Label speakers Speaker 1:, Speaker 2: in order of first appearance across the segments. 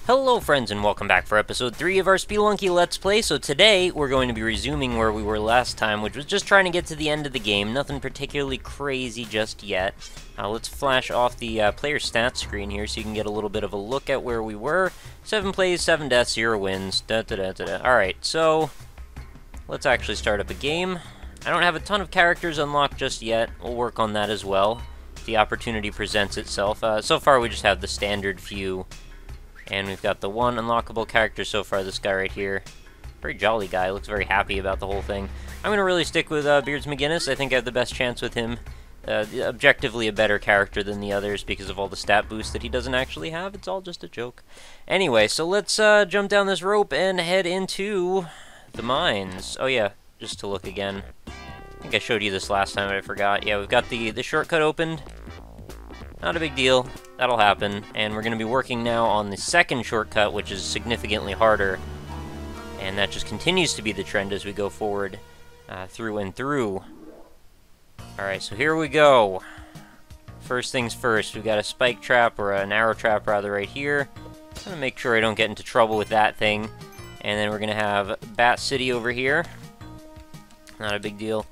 Speaker 1: Hello friends and welcome back for episode 3 of our Spelunky Let's Play. So today we're going to be resuming where we were last time, which was just trying to get to the end of the game. Nothing particularly crazy just yet. Let's flash off the player stats screen here so you can get a little bit of a look at where we were. 7 plays, 7 deaths, 0 wins. Alright, so let's actually start up a game. I don't have a ton of characters unlocked just yet. We'll work on that as well. If the opportunity presents itself. So far we just have the standard few. And we've got the one unlockable character so far, this guy right here. Very jolly guy, looks very happy about the whole thing. I'm going to really stick with Beards McGinnis. I think I have the best chance with him. Objectively a better character than the others because of all the stat boosts that he doesn't actually have. It's all just a joke. Anyway, so let's jump down this rope and head into the mines. Oh yeah, just to look again. I think I showed you this last time, but I forgot. Yeah, we've got the shortcut opened. Not a big deal. That'll happen. And we're going to be working now on the second shortcut, which is significantly harder. And that just continues to be the trend as we go forward through and through. Alright, so here we go. First things first, we've got a spike trap, or an arrow trap rather, right here. I'm going to make sure I don't get into trouble with that thing. And then we're going to have Bat City over here. Not a big deal.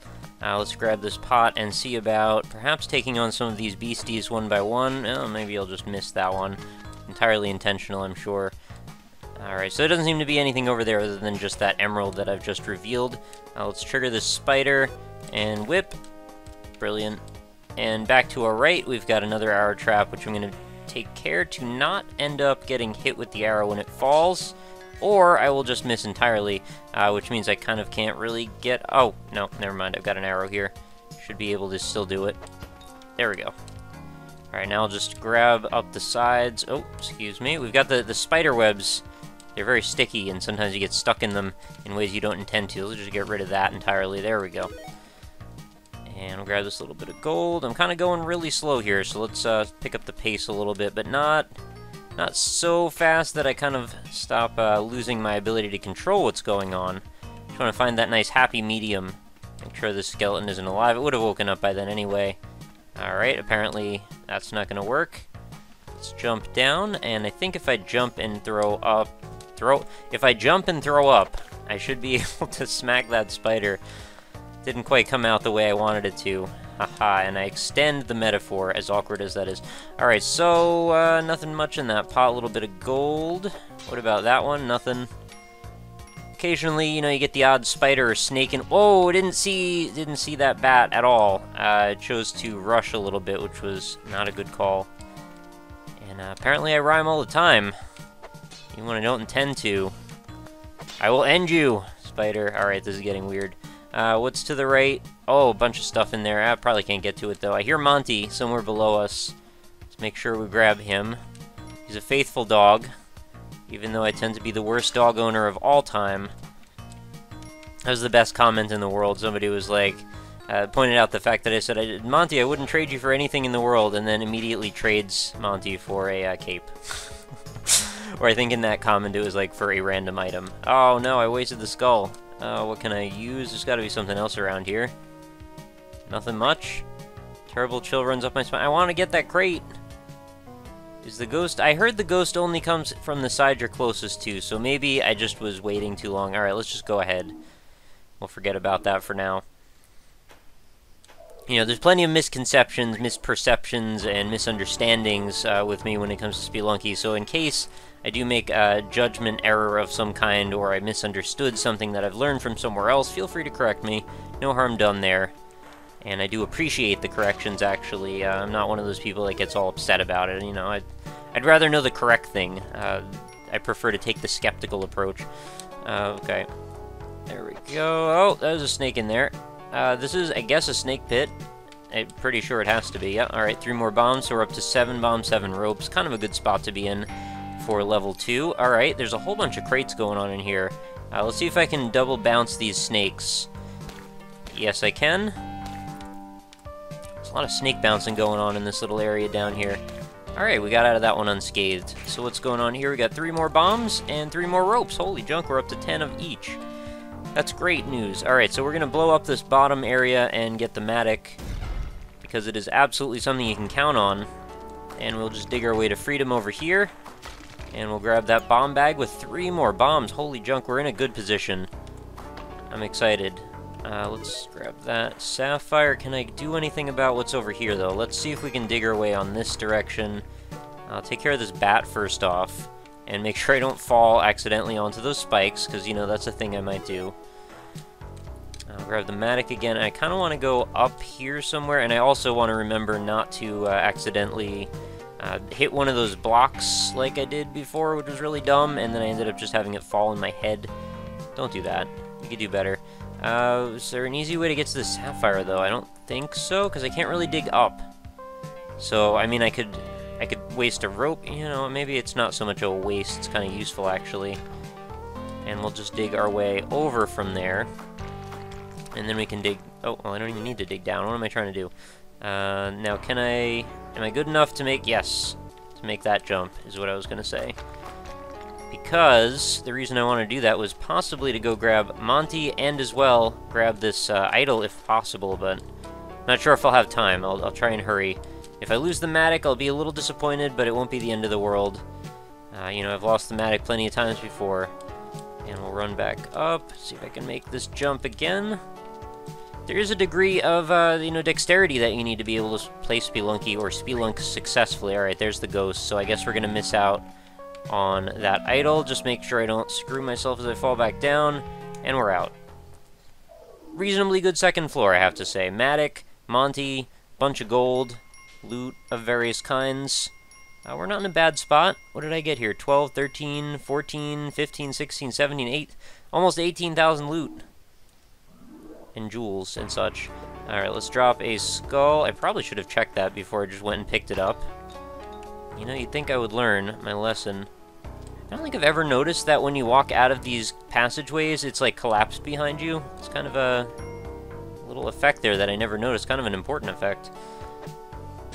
Speaker 1: Let's grab this pot and see about perhaps taking on some of these beasties one by one. Oh, maybe I'll just miss that one. Entirely intentional, I'm sure. Alright, so there doesn't seem to be anything over there other than just that emerald that I've just revealed. Let's trigger this spider and whip. Brilliant. And back to our right, we've got another arrow trap, which I'm going to take care to not end up getting hit with the arrow when it falls. Or I will just miss entirely, which means I kind of can't really get... Oh, no, never mind. I've got an arrow here. Should be able to still do it. There we go. Alright, now I'll just grab up the sides. Oh, excuse me. We've got the spider webs. They're very sticky, and sometimes you get stuck in them in ways you don't intend to. Let's just get rid of that entirely. There we go. And we'll grab this little bit of gold. I'm kind of going really slow here, so let's pick up the pace a little bit, but not so fast that I kind of stop losing my ability to control what's going on. Just want to find that nice happy medium. Make sure the skeleton isn't alive. It would have woken up by then anyway. Alright, apparently that's not going to work. Let's jump down, and I think if I jump and throw up... If I jump and throw up, I should be able to smack that spider. Didn't quite come out the way I wanted it to. Haha, and I extend the metaphor, as awkward as that is. Alright, so, nothing much in that pot. A little bit of gold. What about that one? Nothing. Occasionally, you know, you get the odd spider or snake and... Oh, didn't see that bat at all. Chose to rush a little bit, which was not a good call. And, apparently I rhyme all the time. Even when I don't intend to. I will end you, spider. Alright, this is getting weird. What's to the right? Oh, a bunch of stuff in there. I probably can't get to it, though. I hear Monty somewhere below us. Let's make sure we grab him. He's a faithful dog, even though I tend to be the worst dog owner of all time. That was the best comment in the world. Somebody was like, pointed out the fact that I said, Monty, I wouldn't trade you for anything in the world, and then immediately trades Monty for a cape. Or I think in that comment it was like for a random item. Oh no, I wasted the skull. What can I use? There's gotta be something else around here. Nothing much. Terrible chill runs up my spine. I want to get that crate. Is the ghost... I heard the ghost only comes from the side you're closest to, so maybe I just was waiting too long. Alright, let's just go ahead. We'll forget about that for now. You know, there's plenty of misconceptions, misperceptions, and misunderstandings with me when it comes to Spelunky, so in case I do make a judgment error of some kind, or I misunderstood something that I've learned from somewhere else, feel free to correct me. No harm done there. And I do appreciate the corrections, actually. I'm not one of those people that gets all upset about it, you know. I'd rather know the correct thing. I prefer to take the skeptical approach. Okay. There we go. Oh, there's a snake in there. This is, I guess, a snake pit. I'm pretty sure it has to be. Yeah, alright, 3 more bombs, so we're up to 7 bombs, 7 ropes. Kind of a good spot to be in for level 2. Alright, there's a whole bunch of crates going on in here. Let's see if I can double bounce these snakes. Yes, I can. There's a lot of snake bouncing going on in this little area down here. Alright, we got out of that one unscathed. So what's going on here? We got 3 more bombs and 3 more ropes. Holy junk, we're up to 10 of each. That's great news. Alright, so we're going to blow up this bottom area and get the Matic, because it is absolutely something you can count on. And we'll just dig our way to freedom over here. And we'll grab that bomb bag with 3 more bombs. Holy junk, we're in a good position. I'm excited. Let's grab that sapphire. Can I do anything about what's over here, though? Let's see if we can dig our way on this direction. I'll take care of this bat first off, and make sure I don't fall accidentally onto those spikes, because, you know, that's a thing I might do. I'll grab the Matic again. I kind of want to go up here somewhere, and I also want to remember not to accidentally hit one of those blocks like I did before, which was really dumb, and then I ended up just having it fall in my head. Don't do that. You could do better. Is there an easy way to get to the sapphire, though? I don't think so, because I can't really dig up. So, I mean, I could waste a rope, you know, maybe it's not so much a waste, it's kind of useful, actually. And we'll just dig our way over from there. And then we can dig... Oh, well, I don't even need to dig down. What am I trying to do? Now, am I good enough to make... Yes, to make that jump, is what I was going to say. Because the reason I want to do that was possibly to go grab Monty and as well grab this idol if possible, but I'm not sure if I'll have time. I'll try and hurry. If I lose the Matic, I'll be a little disappointed, but it won't be the end of the world. You know, I've lost the Matic plenty of times before. And we'll run back up, see if I can make this jump again. There is a degree of, you know, dexterity that you need to be able to play Spelunky or Spelunk successfully. Alright, there's the ghost, so I guess we're going to miss out on that idol. Just make sure I don't screw myself as I fall back down, and we're out. Reasonably good second floor, I have to say. Matic, Monty, bunch of gold, loot of various kinds. We're not in a bad spot. What did I get here? 12, 13, 14, 15, 16, 17, 8, almost 18,000 loot. And jewels and such. Alright, let's drop a skull. I probably should have checked that before I just went and picked it up. You know, you'd think I would learn my lesson. I don't think I've ever noticed that when you walk out of these passageways, it's like collapsed behind you. It's kind of a little effect there that I never noticed. Kind of an important effect.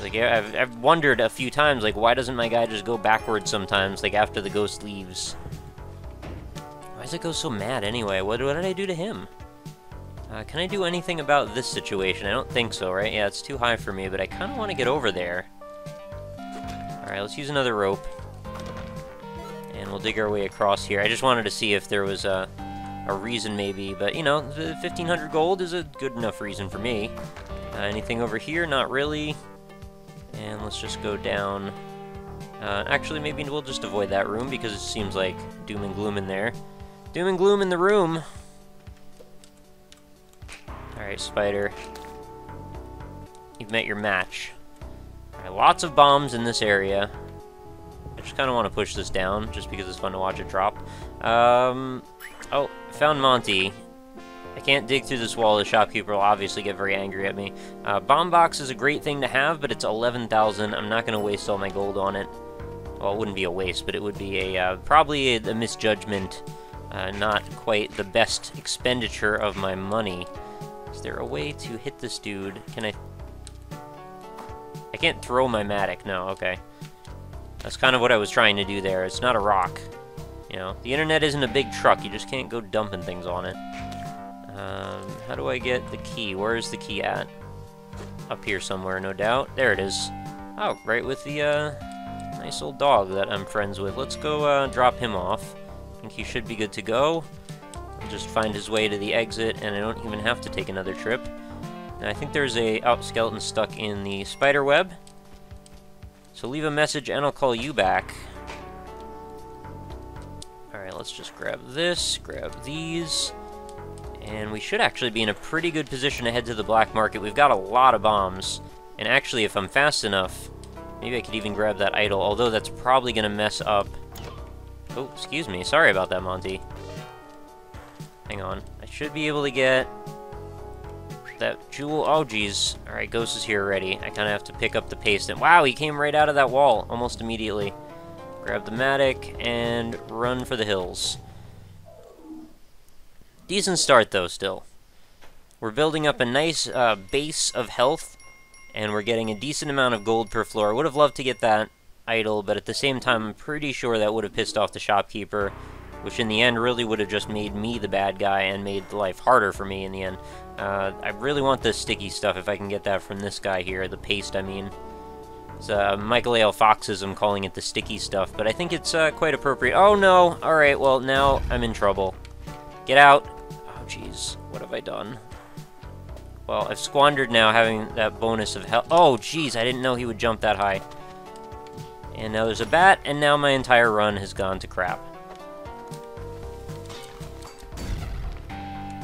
Speaker 1: Like, I've wondered a few times, like, why doesn't my guy just go backwards sometimes, like, after the ghost leaves? Why does it go so mad anyway? What did I do to him? Can I do anything about this situation? I don't think so, right? Yeah, it's too high for me, but I kind of want to get over there. Alright, let's use another rope. And we'll dig our way across here. I just wanted to see if there was a reason, maybe, but, you know, the 1,500 gold is a good enough reason for me. Anything over here? Not really. And let's just go down. Actually, maybe we'll just avoid that room, because it seems like doom and gloom in there. Doom and gloom in the room! Alright, spider. You've met your match. Alright, lots of bombs in this area. I just kind of want to push this down, just because it's fun to watch it drop. Oh, found Monty. I can't dig through this wall. The shopkeeper will obviously get very angry at me. Bomb box is a great thing to have, but it's 11,000. I'm not going to waste all my gold on it. Well, it wouldn't be a waste, but it would be a probably a misjudgment. Not quite the best expenditure of my money. Is there a way to hit this dude? Can I can't throw my Matic. No, okay. That's kind of what I was trying to do there. It's not a rock. You know, the internet isn't a big truck. You just can't go dumping things on it. How do I get the key? Where is the key at? Up here somewhere, no doubt. There it is. Oh, right with the nice old dog that I'm friends with. Let's go drop him off. I think he should be good to go. I'll just find his way to the exit, and I don't even have to take another trip. And I think there's a skeleton stuck in the spider web. So leave a message, and I'll call you back. Alright, let's just grab this, grab these. And we should actually be in a pretty good position to head to the black market. We've got a lot of bombs. And actually, if I'm fast enough, maybe I could even grab that idol, although that's probably going to mess up. Oh, excuse me. Sorry about that, Monty. Hang on. I should be able to get that jewel. Oh, geez. Alright, Ghost is here already. I kind of have to pick up the pace. And wow, he came right out of that wall almost immediately. Grab the Matic and run for the hills. Decent start, though, still. We're building up a nice base of health, and we're getting a decent amount of gold per floor. I would have loved to get that idol, but at the same time, I'm pretty sure that would have pissed off the shopkeeper, which in the end really would have just made me the bad guy and made life harder for me in the end. I really want this sticky stuff if I can get that from this guy here, the paste, I mean. It's Michael A. Foxism calling it the sticky stuff, but I think it's quite appropriate. Oh no! Alright, well now I'm in trouble. Get out! Oh jeez, what have I done? Well, I've squandered now having that bonus of health. Oh jeez, I didn't know he would jump that high. And now there's a bat, and now my entire run has gone to crap.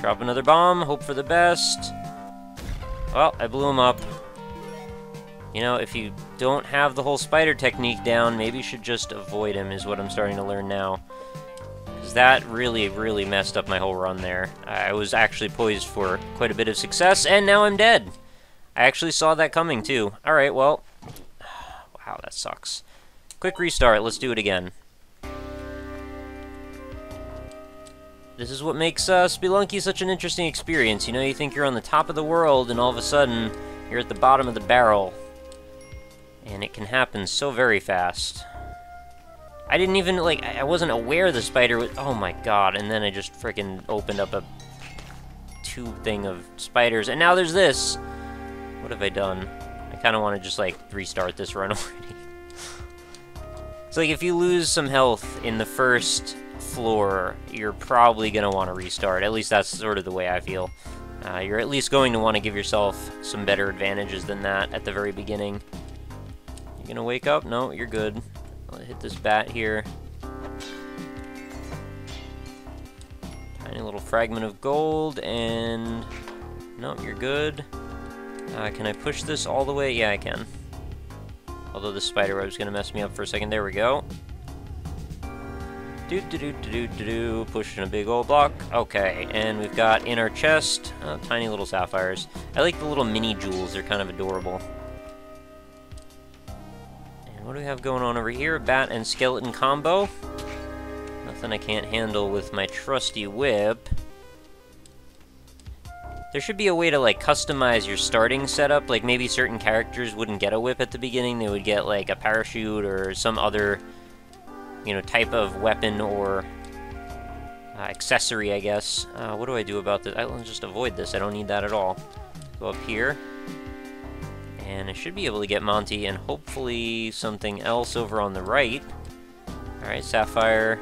Speaker 1: Drop another bomb, hope for the best. Well, I blew him up. You know, if you don't have the whole spider technique down, maybe you should just avoid him, is what I'm starting to learn now. Because that really, really messed up my whole run there. I was actually poised for quite a bit of success, and now I'm dead. I actually saw that coming, too. Alright, well. Wow, that sucks. Quick restart, let's do it again. This is what makes Spelunky such an interesting experience. You know, you think you're on the top of the world, and all of a sudden, you're at the bottom of the barrel. And it can happen so very fast. I didn't even, like, I wasn't aware the spider was... Oh my god, and then I just freaking opened up a tube thing of spiders, and now there's this! What have I done? I kind of want to just, like, restart this run already. It's like, if you lose some health in the first floor, you're probably going to want to restart. At least that's sort of the way I feel. You're at least going to want to give yourself some better advantages than that at the very beginning. You gonna wake up? No, you're good. I'll hit this bat here. Tiny little fragment of gold, and... No, you're good. Can I push this all the way? Yeah, I can. Although the spider web's gonna mess me up for a second. There we go. Do-do-do-do-do-do-do. Pushing a big old block. Okay, and we've got in our chest, tiny little sapphires. I like the little mini jewels. They're kind of adorable. What do we have going on over here? Bat and skeleton combo. Nothing I can't handle with my trusty whip. There should be a way to, like, customize your starting setup. Like, maybe certain characters wouldn't get a whip at the beginning. They would get, like, a parachute or some other, you know, type of weapon or accessory, I guess. What do I do about this? I'll just avoid this. I don't need that at all. Go up here. And I should be able to get Monty and hopefully something else over on the right. Alright, Sapphire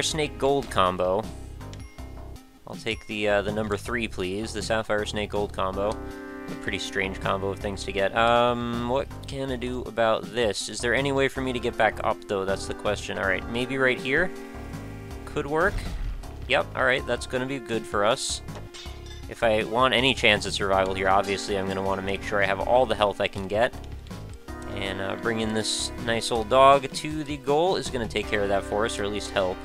Speaker 1: Snake Gold combo. I'll take the number 3, please. The Sapphire Snake Gold combo. A pretty strange combo of things to get. What can I do about this? Is there any way for me to get back up, though? That's the question. Alright, maybe right here? Could work. Yep, alright, that's gonna be good for us. If I want any chance at survival here, obviously I'm going to want to make sure I have all the health I can get. And bringing this nice old dog to the goal is going to take care of that for us, or at least help.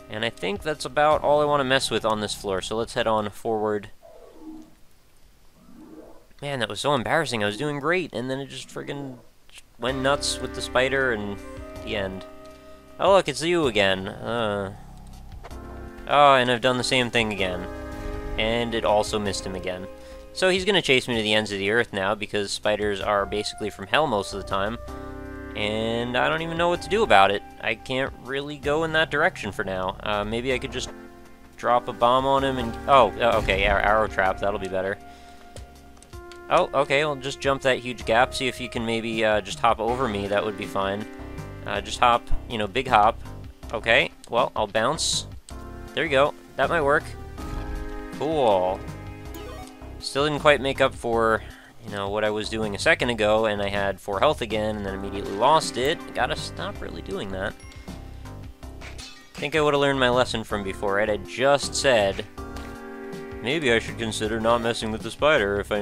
Speaker 1: And I think that's about all I want to mess with on this floor, so let's head on forward. Man, that was so embarrassing. I was doing great, and then it just friggin' went nuts with the spider, and the end. Oh look, it's you again. Oh, and I've done the same thing again. And it also missed him again. So he's going to chase me to the ends of the earth now, because spiders are basically from hell most of the time. And I don't even know what to do about it. I can't really go in that direction for now. Maybe I could just drop a bomb on him and... Oh, okay, arrow trap, that'll be better. Oh, okay, I'll just jump that huge gap, see if you can maybe just hop over me, that would be fine. Just hop, you know, big hop. Okay, well, I'll bounce. There you go, that might work. Cool. Still didn't quite make up for, you know, what I was doing a second ago, and I had 4 health again, and then immediately lost it. Gotta stop really doing that. I think I would have learned my lesson from before, right? I just said, maybe I should consider not messing with the spider if I...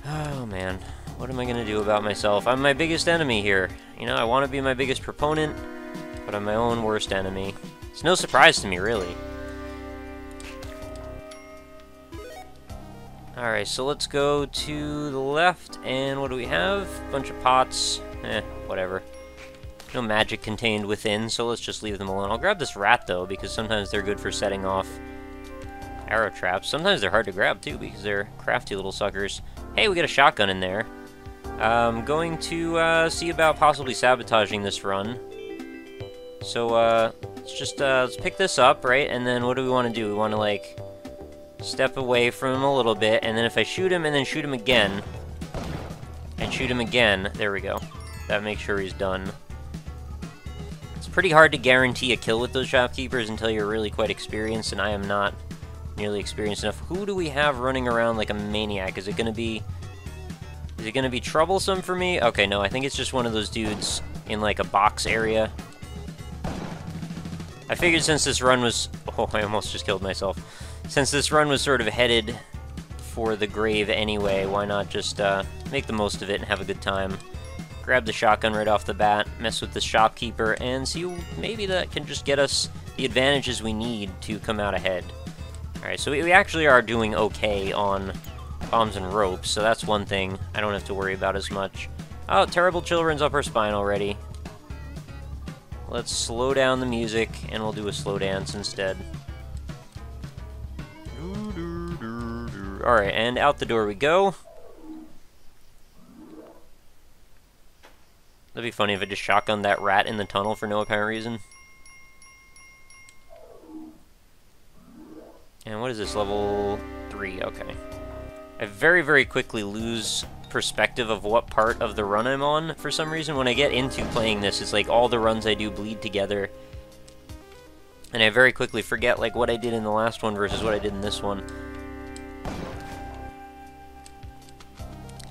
Speaker 1: Oh, man. What am I gonna do about myself? I'm my biggest enemy here. You know, I want to be my biggest proponent, but I'm my own worst enemy. It's no surprise to me, really. Alright, so let's go to the left, and what do we have? Bunch of pots. Whatever. No magic contained within, so let's just leave them alone. I'll grab this rat, though, because sometimes they're good for setting off arrow traps. Sometimes they're hard to grab, too, because they're crafty little suckers. Hey, we got a shotgun in there. I'm going to see about possibly sabotaging this run. So, let's pick this up, right? And then what do we want to do? We want to, like... step away from him a little bit, and then if I shoot him and then shoot him again, And shoot him again. There we go. That makes sure he's done. It's pretty hard to guarantee a kill with those shopkeepers until you're really quite experienced, and I am not nearly experienced enough. Who do we have running around like a maniac? Is it gonna be troublesome for me? Okay, no, I think it's just one of those dudes in like a box area. I figured since this run was... Oh, I almost just killed myself. Since this run was sort of headed for the grave anyway, why not just make the most of it and have a good time? Grab the shotgun right off the bat, mess with the shopkeeper, and see, maybe that can just get us the advantages we need to come out ahead. Alright, so we actually are doing okay on bombs and ropes, so that's one thing I don't have to worry about as much. Oh, Terrible Children's up her spine already. Let's slow down the music, and we'll do a slow dance instead. Alright, and out the door we go. That'd be funny if I just shotgunned that rat in the tunnel for no apparent reason. And what is this, level 3? Okay. I very, very quickly lose perspective of what part of the run I'm on. For some reason, when I get into playing this, it's like all the runs I do bleed together. And I very quickly forget like what I did in the last one versus what I did in this one.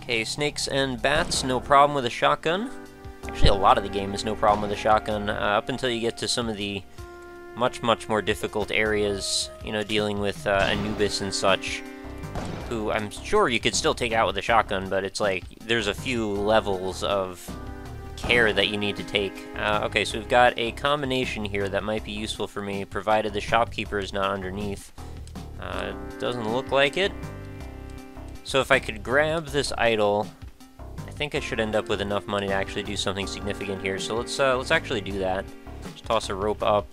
Speaker 1: Okay, snakes and bats, no problem with a shotgun. Actually, a lot of the game is no problem with a shotgun, up until you get to some of the much, much more difficult areas, you know, dealing with Anubis and such, who I'm sure you could still take out with a shotgun, but it's like, there's a few levels of care that you need to take. Okay, so we've got a combination here that might be useful for me, provided the shopkeeper is not underneath. Doesn't look like it. So if I could grab this idol, I think I should end up with enough money to actually do something significant here. So let's actually do that. Just toss a rope up.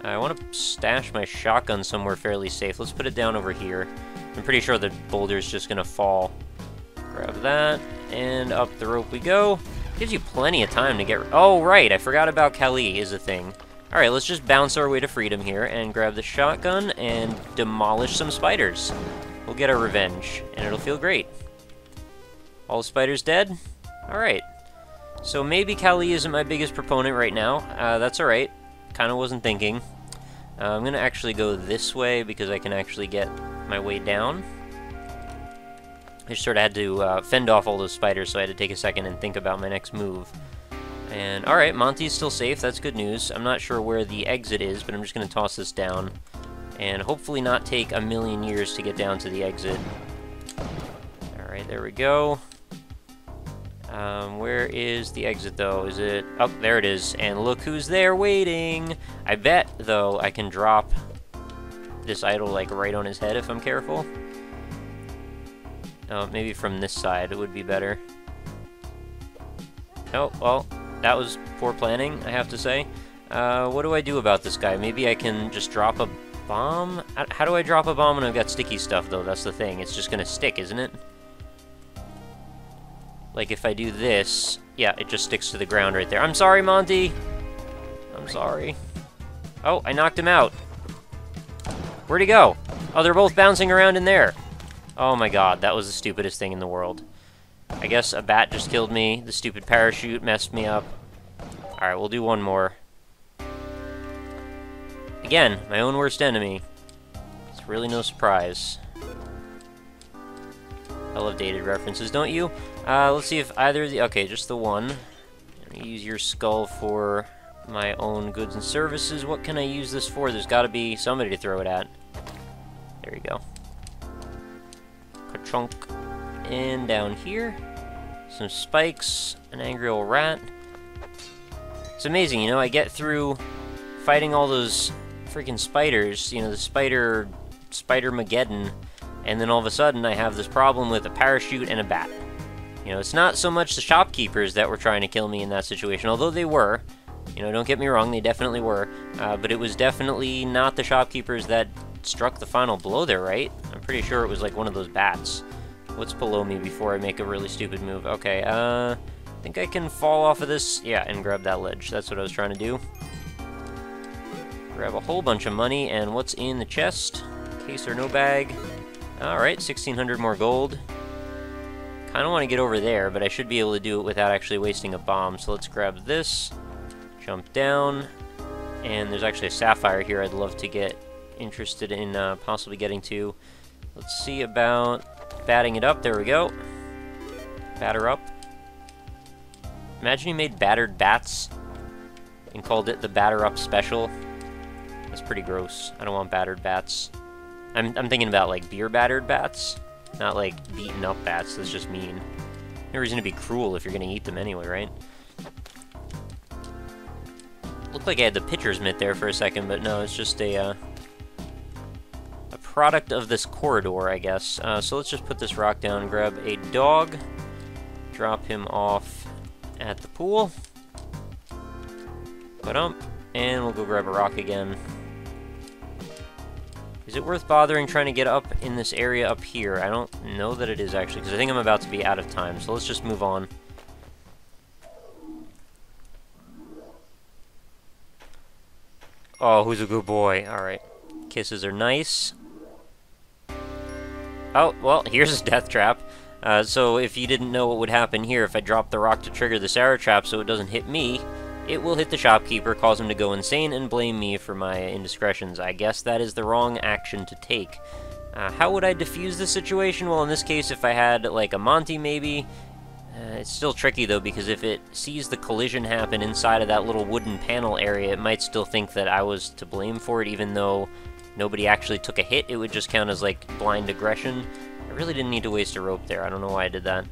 Speaker 1: I want to stash my shotgun somewhere fairly safe. Let's put it down over here. I'm pretty sure the boulder's just gonna fall. Grab that, and up the rope we go. Gives you plenty of time to get... Oh, right, I forgot about Kali is a thing. Alright, let's just bounce our way to freedom here and grab the shotgun and demolish some spiders. We'll get our revenge, and it'll feel great. All the spiders dead? Alright. So maybe Kali isn't my biggest proponent right now. That's alright. Kinda wasn't thinking. I'm gonna actually go this way because I can actually get my way down. I just sort of had to fend off all those spiders, so I had to take a second and think about my next move. And alright, Monty's still safe, that's good news. I'm not sure where the exit is, but I'm just gonna toss this down. And hopefully not take a million years to get down to the exit. Alright, there we go. Where is the exit, though? Is it... Oh, there it is. And look who's there waiting! I bet, though, I can drop this idol, like, right on his head if I'm careful. Oh, maybe from this side it would be better. Oh, well, that was poor planning, I have to say. What do I do about this guy? Maybe I can just drop a bomb? How do I drop a bomb when I've got sticky stuff, though? That's the thing. It's just gonna stick, isn't it? Like, if I do this... Yeah, it just sticks to the ground right there. I'm sorry, Monty! I'm sorry. Oh, I knocked him out. Where'd he go? Oh, they're both bouncing around in there. Oh my god, that was the stupidest thing in the world. I guess a bat just killed me. The stupid parachute messed me up. Alright, we'll do one more. Again, my own worst enemy. It's really no surprise. I love dated references, don't you? Let's see if either of the... Okay, just the one. I'm gonna use your skull for my own goods and services. What can I use this for? There's gotta be somebody to throw it at. There you go. Ka-chunk. And down here, some spikes, an angry old rat. It's amazing, you know, I get through fighting all those freaking spiders, you know, the Spider-Mageddon, and then all of a sudden I have this problem with a parachute and a bat. You know, it's not so much the shopkeepers that were trying to kill me in that situation, although they were. You know, don't get me wrong, they definitely were. But it was definitely not the shopkeepers that struck the final blow there, right? I'm pretty sure it was like one of those bats. What's below me before I make a really stupid move? Okay, I think I can fall off of this. Yeah, and grab that ledge. That's what I was trying to do. Grab a whole bunch of money, and what's in the chest? Case or no bag. Alright, 1,600 more gold. kind of want to get over there, but I should be able to do it without actually wasting a bomb. So let's grab this, jump down, and there's actually a sapphire here I'd love to get interested in possibly getting to. Let's see about batting it up. There we go. Batter up. Imagine you made battered bats and called it the Batter Up Special. That's pretty gross. I don't want battered bats. I'm thinking about, like, beer battered bats, not, like, beaten up bats. That's just mean. No reason to be cruel if you're gonna eat them anyway, right? Looked like I had the pitcher's mitt there for a second, but no, it's just a product of this corridor, I guess. So let's just put this rock down, grab a dog, drop him off at the pool. And we'll go grab a rock again. Is it worth bothering trying to get up in this area up here? I don't know that it is, actually, because I think I'm about to be out of time, so let's just move on. Oh, who's a good boy? Alright. Kisses are nice. Oh, well, here's a death trap. So if you didn't know what would happen here, if I drop the rock to trigger this arrow trap so it doesn't hit me, it will hit the shopkeeper, cause him to go insane, and blame me for my indiscretions. I guess that is the wrong action to take. How would I defuse the situation? Well, in this case, if I had, like, a Monty, maybe. It's still tricky, though, because if it sees the collision happen inside of that little wooden panel area, it might still think that I was to blame for it, even though nobody actually took a hit. It would just count as, like, blind aggression. I really didn't need to waste a rope there. I don't know why I did that.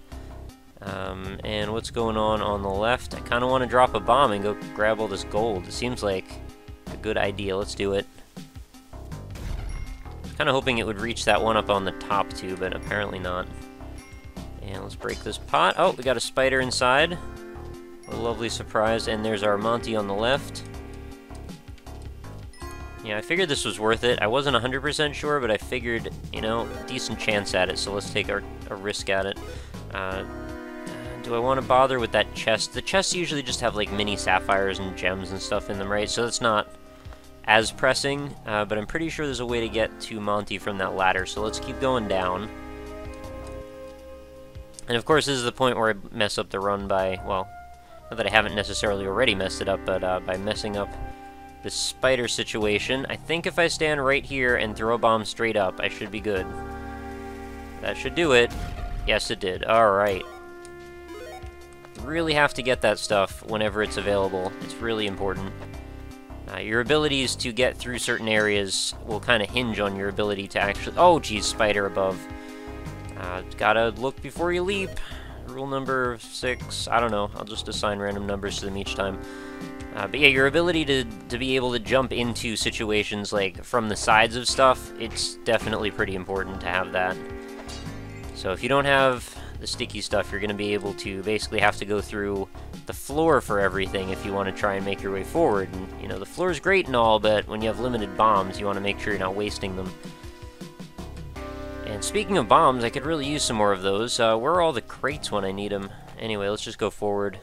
Speaker 1: And what's going on the left? I kind of want to drop a bomb and go grab all this gold. It seems like a good idea. Let's do it. Kind of hoping it would reach that one up on the top, too, but apparently not. And let's break this pot. Oh, we got a spider inside. A lovely surprise. And there's our Monty on the left. Yeah, I figured this was worth it. I wasn't 100% sure, but I figured, you know, decent chance at it, so let's take a risk at it. Do I want to bother with that chest? The chests usually just have, like, mini sapphires and gems and stuff in them, right? So that's not as pressing, but I'm pretty sure there's a way to get to Monty from that ladder, so let's keep going down. And of course, this is the point where I mess up the run by, well, not that I haven't necessarily already messed it up, but by messing up this spider situation. I think if I stand right here and throw a bomb straight up, I should be good. That should do it. Yes, it did. Alright. Really have to get that stuff whenever it's available. It's really important. Your abilities to get through certain areas will kind of hinge on your ability to actually... Oh, geez, spider above. Gotta look before you leap. Rule number 6. I don't know. I'll just assign random numbers to them each time. But yeah, your ability to be able to jump into situations, like, from the sides of stuff, it's definitely pretty important to have that. So if you don't have the sticky stuff, you're going to be able to basically have to go through the floor for everything if you want to try and make your way forward. And, you know, the floor is great and all, but when you have limited bombs, you want to make sure you're not wasting them. And speaking of bombs, I could really use some more of those. Where are all the crates when I need them? Anyway, let's just go forward.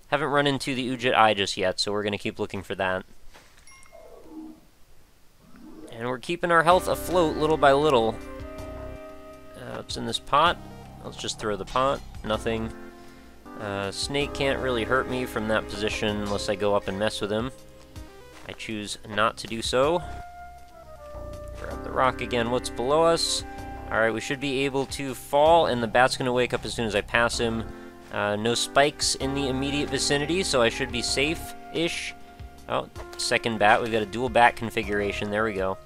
Speaker 1: Haven't run into the Ujit Eye just yet, so we're going to keep looking for that. And we're keeping our health afloat little by little. What's in this pot? Let's just throw the pot. Nothing. Snake can't really hurt me from that position unless I go up and mess with him. I choose not to do so. Grab the rock again. What's below us? Alright, we should be able to fall, and the bat's going to wake up as soon as I pass him. No spikes in the immediate vicinity, so I should be safe-ish. Oh, second bat. We've got a dual bat configuration. There we go.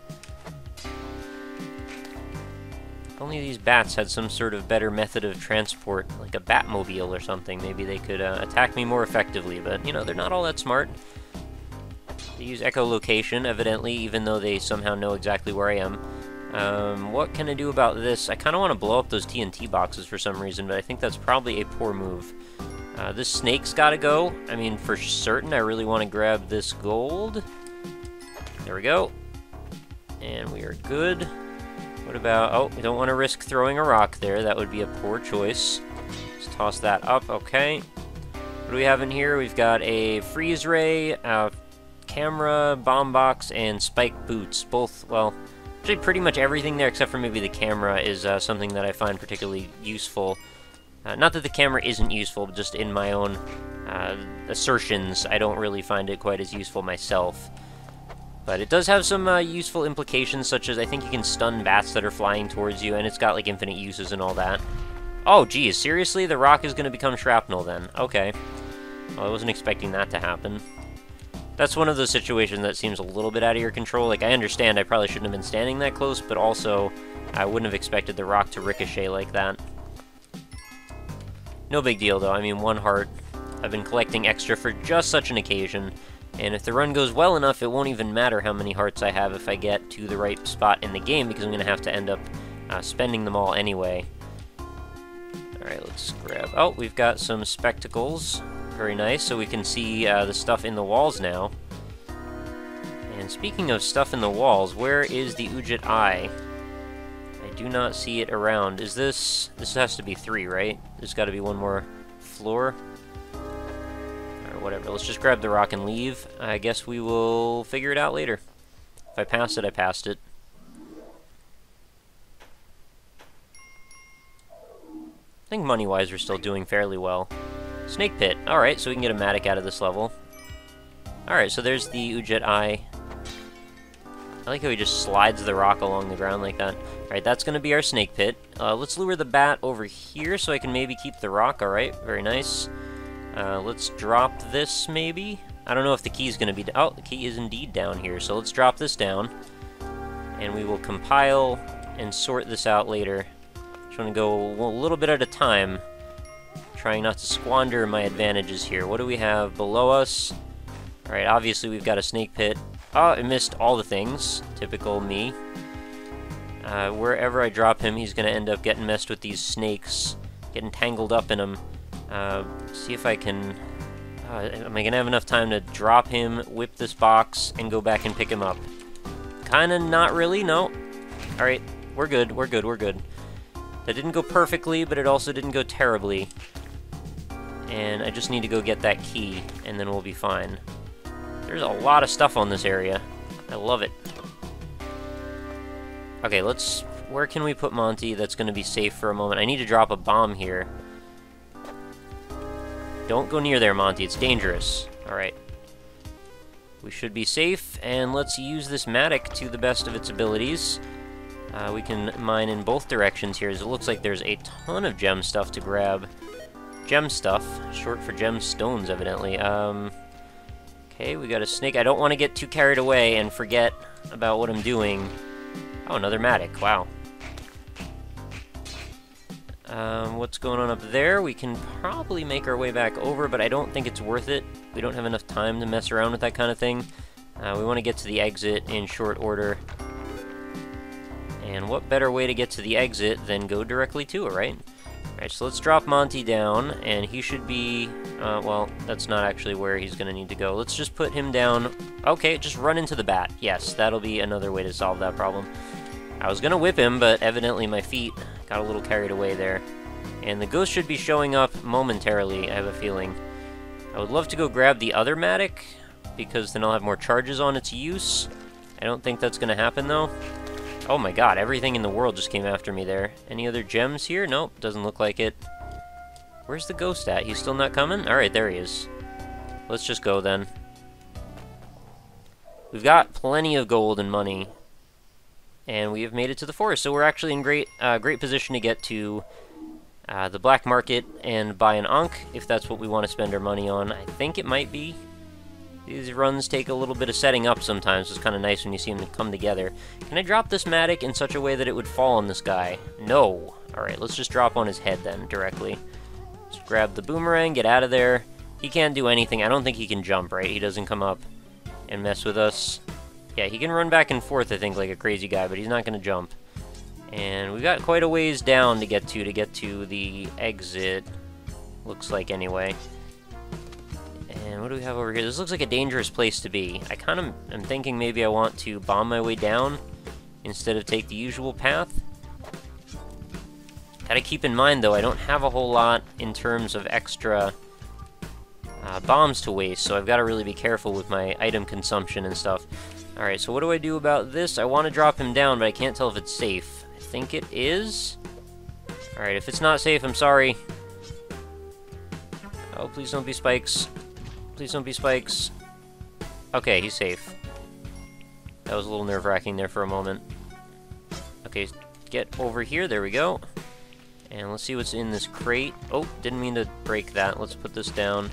Speaker 1: If only these bats had some sort of better method of transport, like a Batmobile or something. Maybe they could attack me more effectively, but, you know, they're not all that smart. They use echolocation, evidently, even though they somehow know exactly where I am. What can I do about this? I kind of want to blow up those TNT boxes for some reason, but I think that's probably a poor move. This snake's got to go. I mean, for certain, I really want to grab this gold. There we go. And we are good. What about... Oh, we don't want to risk throwing a rock there. That would be a poor choice. Let's toss that up. Okay. What do we have in here? We've got a freeze ray, camera, bomb box, and spike boots. Both, well... Actually, pretty much everything there, except for maybe the camera, is something that I find particularly useful. Not that the camera isn't useful, but just in my own assertions, I don't really find it quite as useful myself. But it does have some useful implications, such as I think you can stun bats that are flying towards you, and it's got like infinite uses and all that. Oh, geez, seriously? The rock is going to become shrapnel then? Okay. Well, I wasn't expecting that to happen. That's one of those situations that seems a little bit out of your control. Like, I understand I probably shouldn't have been standing that close, but also I wouldn't have expected the rock to ricochet like that. No big deal, though. I mean, 1 heart. I've been collecting extra for just such an occasion, and if the run goes well enough, it won't even matter how many hearts I have if I get to the right spot in the game, because I'm going to have to end up spending them all anyway. Alright, let's grab... Oh, we've got some spectacles. Very nice, so we can see the stuff in the walls now. And speaking of stuff in the walls, where is the Udjat Eye? I do not see it around. Is this... This has to be 3, right? There's got to be one more floor. Or whatever, let's just grab the rock and leave. I guess we will figure it out later. If I passed it, I passed it. I think money-wise we're still doing fairly well. Snake Pit. Alright, so we can get a Matic out of this level. Alright, so there's the Udjat Eye. I like how he just slides the rock along the ground like that. Alright, that's going to be our Snake Pit. Let's lure the bat over here so I can maybe keep the rock. Alright, very nice. Let's drop this, maybe? I don't know if the key is going to be... Oh, the key is indeed down here, so let's drop this down. And we will compile and sort this out later. Just want to go a little bit at a time. Trying not to squander my advantages here. What do we have below us? Alright, obviously we've got a Snake Pit. Oh, I missed all the things. Typical me. Wherever I drop him, he's going to end up getting messed with these snakes. Getting tangled up in them. See if I can... am I going to have enough time to drop him, whip this box, and go back and pick him up? Kinda not really, no. Alright, we're good, we're good, we're good. That didn't go perfectly, but it also didn't go terribly. And I just need to go get that key, and then we'll be fine. There's a lot of stuff on this area. I love it. Okay, let's... Where can we put Monty that's going to be safe for a moment? I need to drop a bomb here. Don't go near there, Monty. It's dangerous. Alright. We should be safe, and let's use this Matic to the best of its abilities. We can mine in both directions here, as it looks like there's a ton of gem stuff to grab. Gem stuff, short for gemstones, evidently. Okay, we got a snake. I don't want to get too carried away and forget about what I'm doing. Oh, another Matic. Wow. What's going on up there? We can probably make our way back over, but I don't think it's worth it. We don't have enough time to mess around with that kind of thing. We want to get to the exit in short order. And what better way to get to the exit than go directly to it, right? Alright, so let's drop Monty down, and he should be... well, that's not actually where he's going to need to go. Let's just put him down. Okay, just run into the bat. Yes, that'll be another way to solve that problem. I was going to whip him, but evidently my feet got a little carried away there. And the ghost should be showing up momentarily, I have a feeling. I would love to go grab the other Matic, because then I'll have more charges on its use. I don't think that's going to happen, though. Oh my god, everything in the world just came after me there. Any other gems here? Nope, doesn't look like it. Where's the ghost at? He's still not coming? Alright, there he is. Let's just go then. We've got plenty of gold and money. And we have made it to the forest, so we're actually in great position to get to the black market and buy an Ankh, if that's what we want to spend our money on. I think it might be. These runs take a little bit of setting up sometimes. It's kind of nice when you see them come together. Can I drop this Matic in such a way that it would fall on this guy? No. Alright, let's just drop on his head then, directly. Just grab the boomerang, get out of there. He can't do anything. I don't think he can jump, right? He doesn't come up and mess with us. Yeah, he can run back and forth, I think, like a crazy guy, but he's not going to jump. And we've got quite a ways down to get to the exit. Looks like, anyway. And what do we have over here? This looks like a dangerous place to be. I kind of am thinking maybe I want to bomb my way down instead of take the usual path. Gotta keep in mind, though, I don't have a whole lot in terms of extra bombs to waste, so I've got to really be careful with my item consumption and stuff. Alright, so what do I do about this? I want to drop him down, but I can't tell if it's safe. I think it is. Alright, if it's not safe, I'm sorry. Oh, please don't be spikes. Please don't be spikes. Okay, he's safe. That was a little nerve-wracking there for a moment. Okay, get over here. There we go. And let's see what's in this crate. Oh, didn't mean to break that. Let's put this down.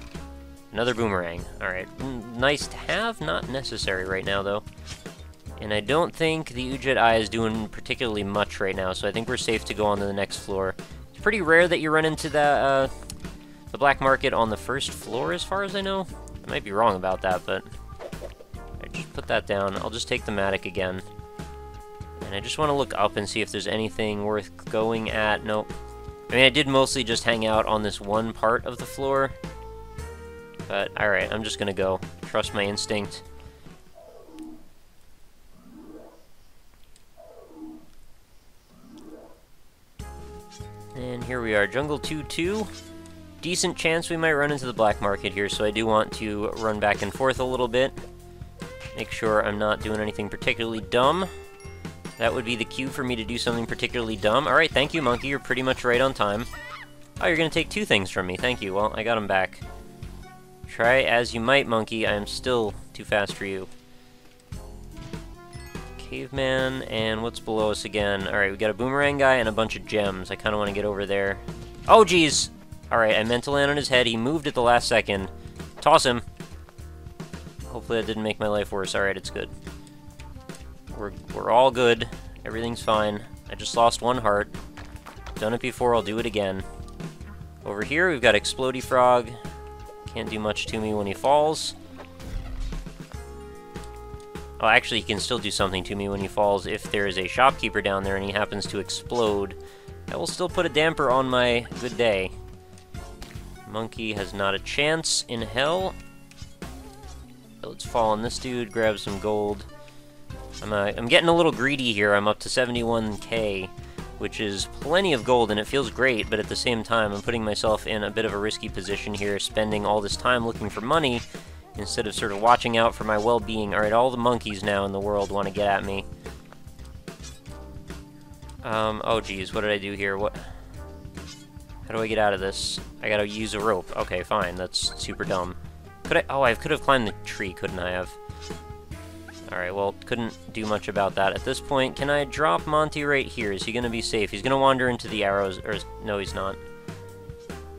Speaker 1: Another boomerang. Alright. Nice to have, not necessary right now, though. And I don't think the Udjat Eye is doing particularly much right now, so I think we're safe to go on to the next floor. It's pretty rare that you run into the black market on the first floor, as far as I know. I might be wrong about that, but... Alright, just put that down. I'll just take the Matic again. And I just want to look up and see if there's anything worth going at. Nope. I mean, I did mostly just hang out on this one part of the floor. But, alright, I'm just gonna go. Trust my instinct. And here we are, Jungle 2-2. Decent chance we might run into the black market here, so I do want to run back and forth a little bit. Make sure I'm not doing anything particularly dumb. That would be the cue for me to do something particularly dumb. Alright, thank you, Monkey. You're pretty much right on time. Oh, you're gonna take 2 things from me. Thank you. Well, I got them back. Try as you might, Monkey. I am still too fast for you. Caveman, and what's below us again? Alright, we got a boomerang guy and a bunch of gems. I kind of want to get over there. Oh, jeez! Alright, I meant to land on his head. He moved at the last second. Toss him. Hopefully that didn't make my life worse. Alright, it's good. We're all good. Everything's fine. I just lost 1 heart. Done it before, I'll do it again. Over here, we've got Explodey Frog. Can't do much to me when he falls. Oh, actually, he can still do something to me when he falls if there is a shopkeeper down there and he happens to explode. That will still put a damper on my good day. Monkey has not a chance in hell. Let's fall on this dude, grab some gold. I'm getting a little greedy here. I'm up to 71k, which is plenty of gold, and it feels great, but at the same time, I'm putting myself in a bit of a risky position here, spending all this time looking for money, instead of sort of watching out for my well-being. Alright, all the monkeys now in the world want to get at me. Oh geez, what did I do here? What? How do I get out of this? I gotta use a rope. Okay, fine, that's super dumb. Could I? Oh, I could have climbed the tree, couldn't I have? Alright, well, couldn't do much about that at this point. Can I drop Monty right here? Is he gonna be safe? He's gonna wander into the arrows, or... No, he's not.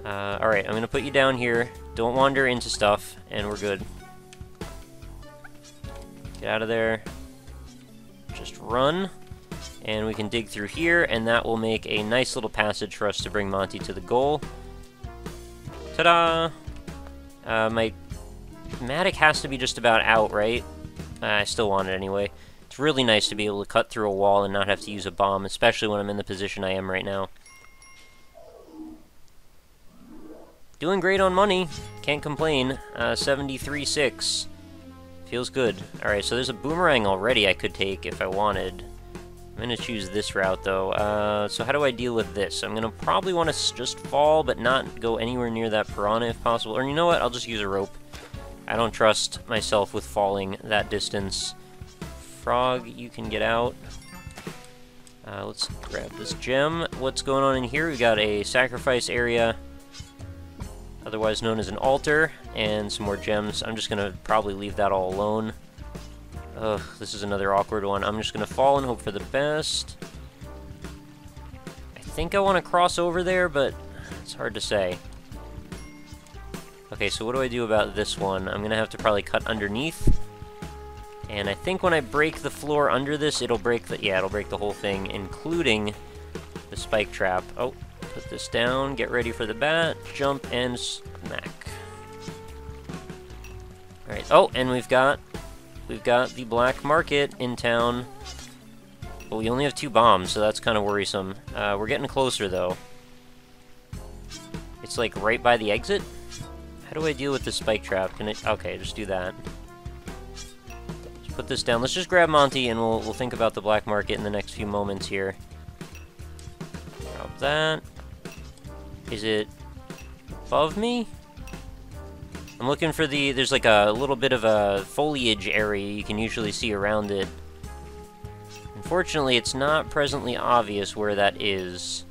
Speaker 1: Alright, I'm gonna put you down here. Don't wander into stuff, and we're good. Get out of there. Just run. And we can dig through here, and that will make a nice little passage for us to bring Monty to the goal. Ta-da! My Matic has to be just about out, right? I still want it anyway. It's really nice to be able to cut through a wall and not have to use a bomb, especially when I'm in the position I am right now. Doing great on money. Can't complain. 73.6. Feels good. Alright, so there's a boomerang already I could take if I wanted. I'm going to choose this route, though. So how do I deal with this? I'm going to probably want to just fall, but not go anywhere near that piranha if possible. Or you know what? I'll just use a rope. I don't trust myself with falling that distance. Frog, you can get out. Let's grab this gem. What's going on in here? We got a sacrifice area, otherwise known as an altar, and some more gems. I'm just gonna probably leave that all alone. Ugh, this is another awkward one. I'm just gonna fall and hope for the best. I think I want to cross over there, but it's hard to say. Okay, so what do I do about this one? I'm gonna have to probably cut underneath. And I think when I break the floor under this, it'll break the... Yeah, it'll break the whole thing, including the spike trap. Oh, put this down, get ready for the bat, jump, and smack. Alright, oh, and we've got the black market in town. But we only have 2 bombs, so that's kind of worrisome. We're getting closer, though. It's, like, right by the exit? How do I deal with the spike trap? Can it... Okay, just do that. Just put this down. Let's just grab Monty, and we'll think about the black market in the next few moments here. Drop that. Is it above me? I'm looking for the... There's like a little bit of a foliage area you can usually see around it. Unfortunately, it's not presently obvious where that is.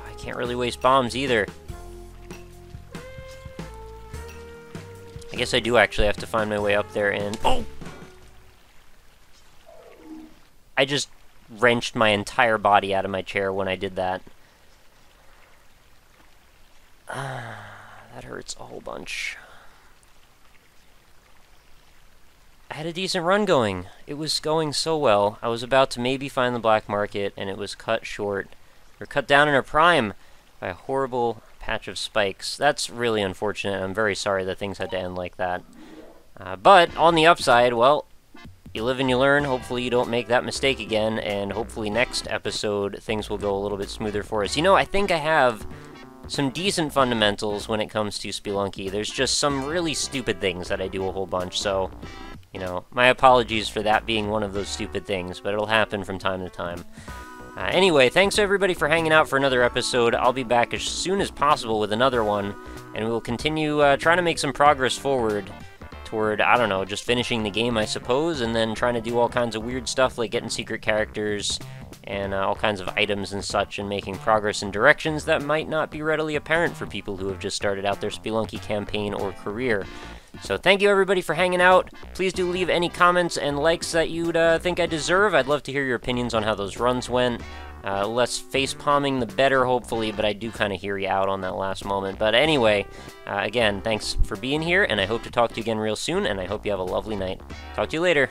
Speaker 1: I can't really waste bombs either. I guess I do actually have to find my way up there and... Oh! I just wrenched my entire body out of my chair when I did that. That hurts a whole bunch. I had a decent run going. It was going so well. I was about to maybe find the black market, and it was cut short, or cut down in a prime by a horrible patch of spikes. That's really unfortunate. I'm very sorry that things had to end like that. But on the upside, well, you live and you learn. Hopefully you don't make that mistake again, and hopefully next episode things will go a little bit smoother for us. You know, I think I have some decent fundamentals when it comes to Spelunky. There's just some really stupid things that I do a whole bunch, so, you know, my apologies for that being one of those stupid things, but it'll happen from time to time. Anyway, thanks everybody for hanging out for another episode. I'll be back as soon as possible with another one, and we'll continue trying to make some progress forward toward, I don't know, just finishing the game, I suppose, and then trying to do all kinds of weird stuff like getting secret characters and all kinds of items and such, and making progress in directions that might not be readily apparent for people who have just started out their Spelunky campaign or career. So thank you everybody for hanging out. Please do leave any comments and likes that you'd think I deserve. I'd love to hear your opinions on how those runs went. Less face-palming the better, hopefully, but I do kind of hear you out on that last moment. But anyway, again, thanks for being here, and I hope to talk to you again real soon, and I hope you have a lovely night. Talk to you later.